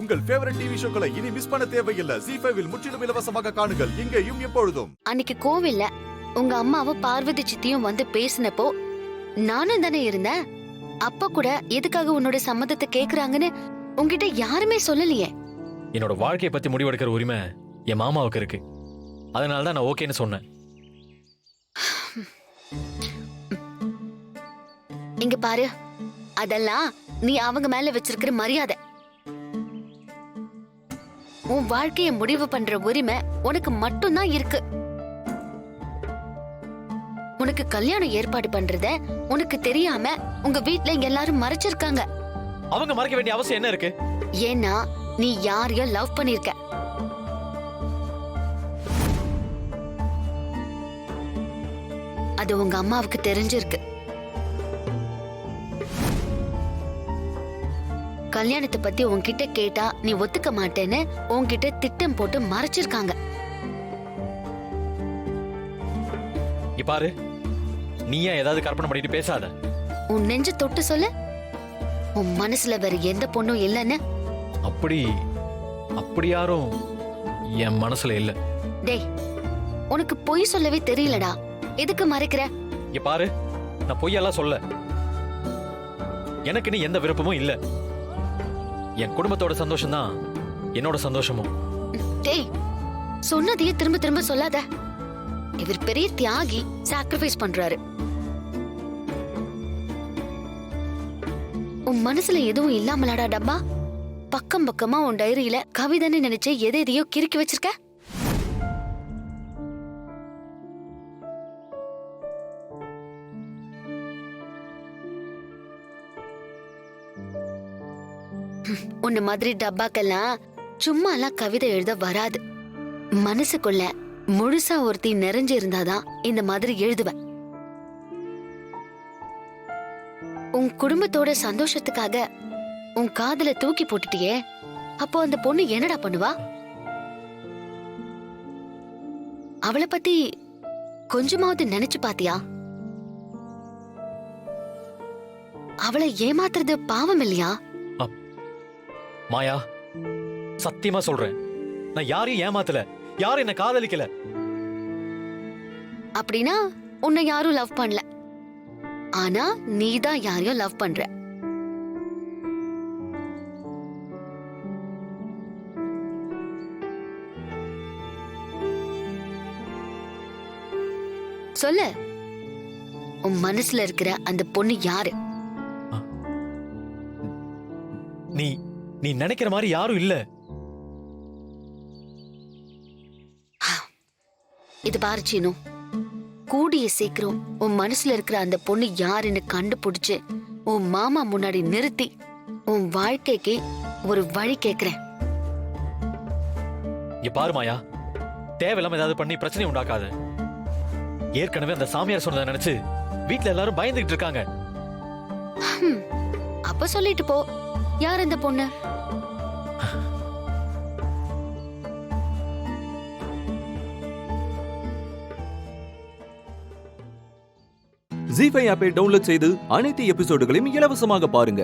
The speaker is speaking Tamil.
உங்கள் ஃபேவரட் டிவி ஷோக்களை இனி மிஸ் பண்ண தேவையில்லை. ZEE5 இல் முற்றிலும் இலவசமாக காணுங்கள், இங்கேயும் எப்பொழுதும். அன்னைக்கு கோவில்ல உங்க அம்மாவும் பார்வதி சித்தியும் வந்து பேசினப்போ நானும் தானே இருந்தேன். அப்ப கூட எதுக்காக உன்னோட சம்மதத்தை கேக்குறாங்கன்னு உன்கிட்ட யாருமே சொல்லலையே. என்னோட வாழ்க்கையை பத்தி முடிவெடுக்கிற உரிமை என் மாமாவுக்கு இருக்கு. அதனாலதான் நான் ஓகேன்னு சொன்னேன். இங்க பாரு, அதெல்லாம் நீ அவங்க மேல வச்சிருக்கிற மரியாதை. உன் வாழ்க்கைய முடிவு பண்ற உரிமை உனக்கு மட்டும்தான் இருக்கு. உனக்கு கல்யாணம் ஏற்பாடு பண்றத உனக்கு தெரியாம உங்க வீட்ல எல்லாரும் மறைச்சிருக்காங்க. அவங்க மறைக்க வேண்டிய அவசியம் என்ன இருக்கு? ஏன்னா நீ யாரையும் லவ் பண்ணிருக்க. அது உங்க அம்மாவுக்கு தெரிஞ்சிருக்கு. கல்யாணத்தை பத்தி உன்கிட்ட கேட்டா நீ ஒத்துக்க மாட்டேன்னு உன்கிட்ட திட்டம் போட்டு மறைச்சிருக்காங்க. பாரு, நீ ஏன் ஏதாவது கற்பனை பண்ணிட்டு பேசாத. உன் நெஞ்ச தொட்டு சொல்லு, உன் மனசுல வேற எந்த பொண்ணும் இல்லன்னு. அப்படி யாரும் என் மனசுல இல்ல. டேய், உனக்கு பொய் சொல்லவே தெரியலடா, எதுக்கு மறைக்கிற? பாரு, நான் பொய்யெல்லாம் சொல்ல. எனக்கு நீ எந்த விருப்பமும் இல்ல. என் குடும்பத்தோட சந்தோஷம் தான் என்னோட சந்தோஷமும். டேய், சொன்னதையே திரும்ப திரும்ப சொல்லாத. இவர் பெரிய தியாகி, சாக்ரிஃபைஸ் பண்றாரு. உன் மனசுல எதுவும் இல்லாமலாடா டப்பா? பக்கம் பக்கமா உன் டைரியில கவிதைன்னு நினைச்சு எதையோ கிறுக்கி வச்சிருக்க. உன்ன மாதிரி டப்பாக்கெல்லாம் சும்மா எல்லாம் கவிதை எழுத வராது. மனசுக்குள்ள முழுசா ஒருத்தி நிறைஞ்சு இருந்தாதான் இந்த மாதிரி எழுதுவேன். உன் குடும்பத்தோட சந்தோஷத்துக்காக உன் காதல தூக்கி போட்டுட்டியே, அப்போ அந்த பொண்ணு என்னடா பண்ணுவா? அவளை பத்தி கொஞ்சமாவது நினைச்சு பாத்தியா? அவளை ஏமாத்துறது பாவம் இல்லையா? மாயா, சத்தியமா சொல்றேன், நான் யாரையும் ஏமாத்தல, யாரும் என்ன காதலிக்கல. அப்படின்னா உன்னை யாரும் லவ் பண்ணல, ஆனா நீதான் யாரையும் லவ் பண்ற. சொல்லு, உன் மனசுல இருக்கிற அந்த பொண்ணு யாரு? நீ நினைக்கிற மாதிரி யாரும் இல்ல. இது பாரு சீனு, கூடிய சீக்கிரம் உன் மனசுல இருக்கிற அந்த பொண்ணு யாருன்னு கண்டுபிடிச்சு உன் மாமா முன்னாடி நிறுத்தி உன் வாழ்க்கைக்கு ஒரு வழி கேக்குறேன். இங்க பாரு மாயா, தேவையில்லாம ஏதாவது பண்ணி பிரச்சனை உண்டாக்காத. ஏற்கனவே அந்த சாமியார் சொன்னதை நினைச்சு வீட்டுல எல்லாரும் பயந்துகிட்டு இருக்காங்க. அப்ப சொல்லிட்டு போ, யார் அந்த பொண்ணு? ZEE5 ஆப்பை டவுன்லோட் செய்து அனைத்து எபிசோடுகளையும் இலவசமாக பாருங்க.